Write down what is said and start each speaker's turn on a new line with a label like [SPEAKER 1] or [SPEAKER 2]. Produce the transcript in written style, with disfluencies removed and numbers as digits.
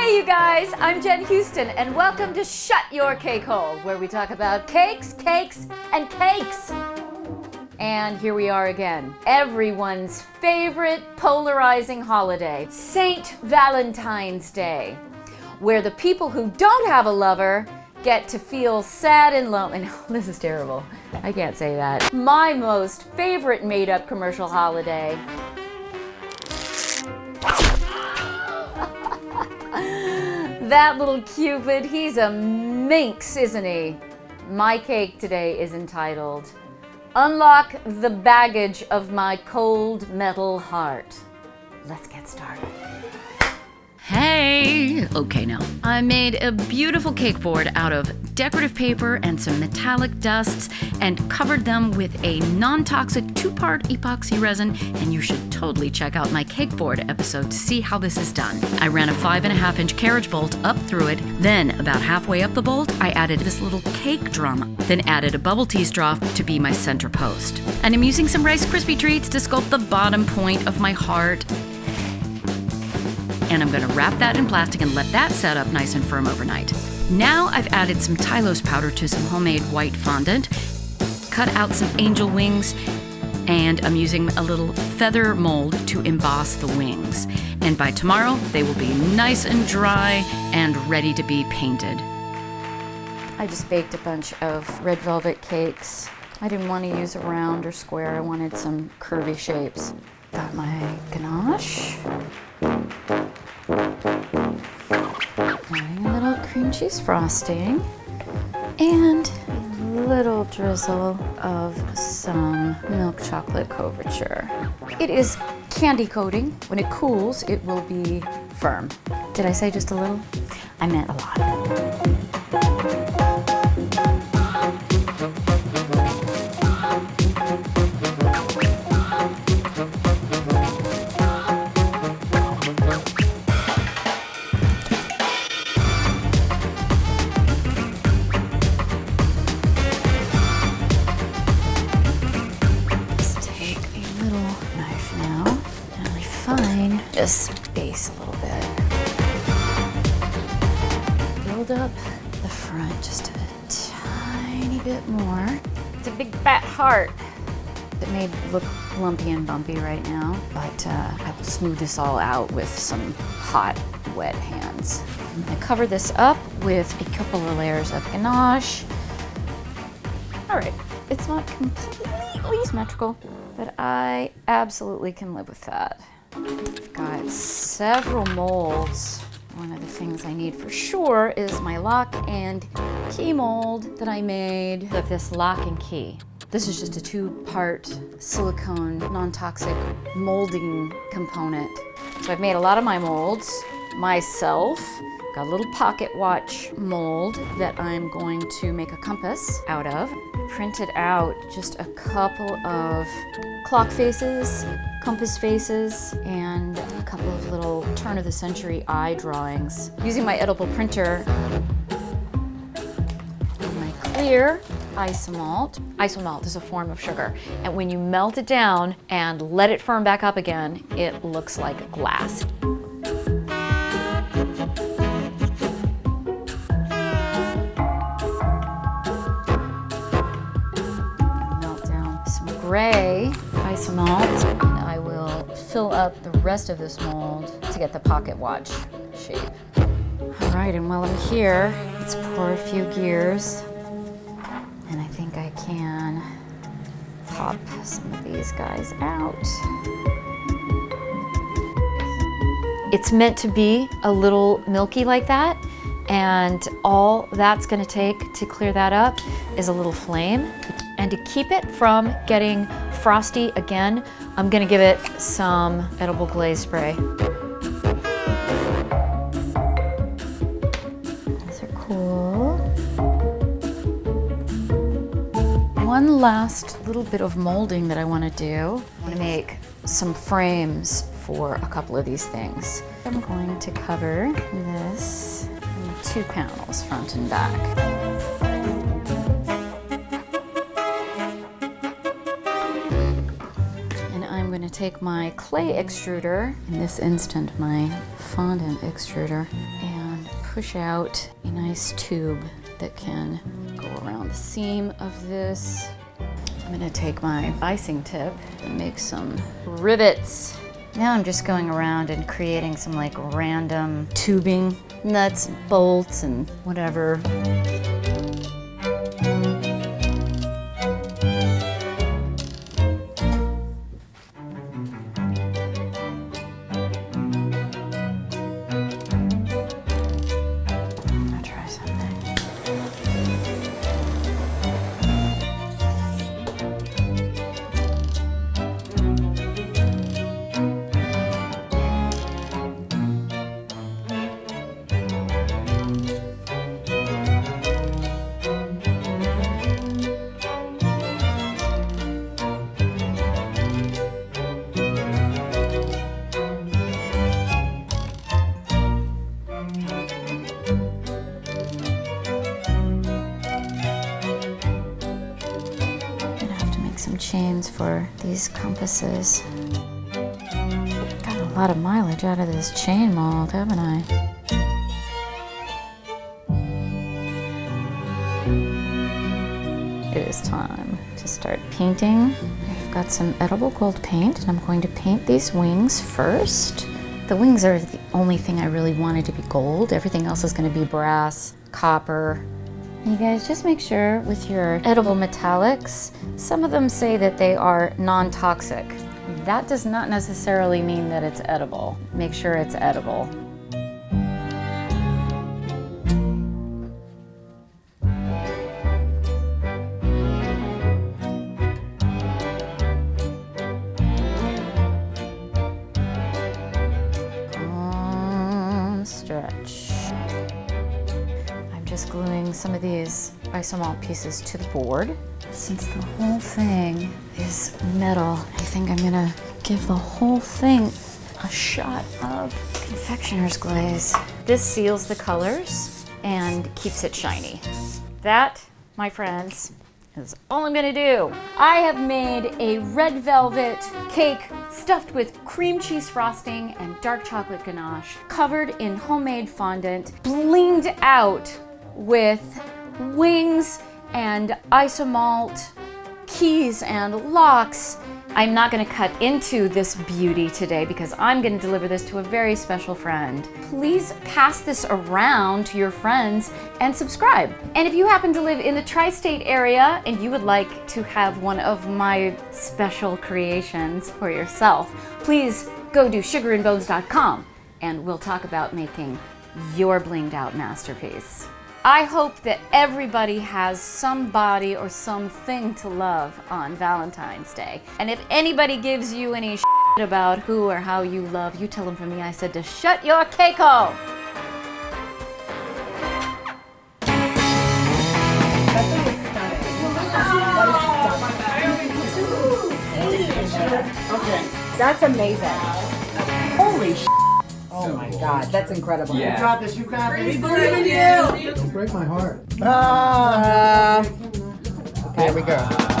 [SPEAKER 1] Hey you guys, I'm Jen Houston and welcome to Shut Your Cake Hole, where we talk about cakes, cakes, and cakes. And here we are again, everyone's favorite polarizing holiday, St. Valentine's Day, where the people who don't have a lover get to feel sad and lonely. No, this is terrible. I can't say that. My most favorite made-up commercial holiday. That little Cupid, he's a minx, isn't he? My cake today is entitled, Unlock the Baggage of My Cold Metal Heart. Let's get started.
[SPEAKER 2] Hey! Okay, now, I made a beautiful cake board out of decorative paper and some metallic dusts and covered them with a non-toxic 2-part epoxy resin, and you should totally check out my cake board episode to see how this is done. I ran a 5.5-inch carriage bolt up through it, then about halfway up the bolt, I added this little cake drum, then added a bubble tea straw to be my center post. And I'm using some Rice Krispie treats to sculpt the bottom point of my heart. And I'm gonna wrap that in plastic and let that set up nice and firm overnight. Now I've added some Tylose powder to some homemade white fondant, cut out some angel wings, and I'm using a little feather mold to emboss the wings. And by tomorrow, they will be nice and dry and ready to be painted.
[SPEAKER 1] I just baked a bunch of red velvet cakes. I didn't want to use a round or square. I wanted some curvy shapes. Got my ganache. Adding a little cream cheese frosting and a little drizzle of some milk chocolate coverature. It is candy coating. When it cools, it will be firm. Did I say just a little? I meant a lot. This base a little bit. Build up the front just a tiny bit more. It's a big fat heart. It may look lumpy and bumpy right now, but I will smooth this all out with some hot, wet hands. I'm gonna cover this up with a couple of layers of ganache. All right, it's not completely symmetrical, but I absolutely can live with that. I've got several molds. One of the things I need for sure is my lock and key mold that I made of this lock and key. This is just a 2-part silicone non-toxic molding component. So I've made a lot of my molds myself. Got a little pocket watch mold that I'm going to make a compass out of. Printed out just a couple of clock faces, compass faces, and a couple of little turn-of-the-century eye drawings. Using my edible printer, my clear isomalt. Isomalt is a form of sugar, and when you melt it down and let it firm back up again, it looks like glass. Gray isomalt, and I will fill up the rest of this mold to get the pocket watch shape. All right, and while I'm here, let's pour a few gears, and I think I can pop some of these guys out. It's meant to be a little milky like that, and all that's gonna take to clear that up is a little flame. And to keep it from getting frosty again, I'm gonna give it some edible glaze spray. These are cool. One last little bit of molding that I wanna do. I wanna make some frames for a couple of these things. I'm going to cover this in 2 panels, front and back. I'm going to take my clay extruder, in this instant my fondant extruder, and push out a nice tube that can go around the seam of this. I'm gonna take my icing tip and make some rivets. Now I'm just going around and creating some like random tubing, nuts and bolts and whatever. Some chains for these compasses. Got a lot of mileage out of this chain mold, haven't I? It is time to start painting. I've got some edible gold paint and I'm going to paint these wings first. The wings are the only thing I really wanted to be gold. Everything else is going to be brass, copper. You guys just make sure with your edible metallics, some of them say that they are non-toxic. That does not necessarily mean that it's edible. Make sure it's edible. Stretch. Just gluing some of these isomalt pieces to the board. Since the whole thing is metal, I think I'm gonna give the whole thing a shot of confectioner's glaze. This seals the colors and keeps it shiny. That, my friends, is all I'm gonna do. I have made a red velvet cake stuffed with cream cheese frosting and dark chocolate ganache, covered in homemade fondant, blinged out with wings and isomalt, keys and locks. I'm not going to cut into this beauty today because I'm going to deliver this to a very special friend. Please pass this around to your friends and subscribe. And if you happen to live in the tri-state area and you would like to have one of my special creations for yourself, please go to sugarandbones.com and we'll talk about making your blinged out masterpiece. I hope that everybody has somebody or something to love on Valentine's Day. And if anybody gives you any shit about who or how you love, you tell them from me I said to shut your cake hole.
[SPEAKER 3] Okay, that's amazing. Holy shit. Oh my God, that's incredible.
[SPEAKER 4] Yeah.
[SPEAKER 3] You got this, you got this.
[SPEAKER 4] We believe in you.
[SPEAKER 5] Don't break my heart.
[SPEAKER 3] Here we go.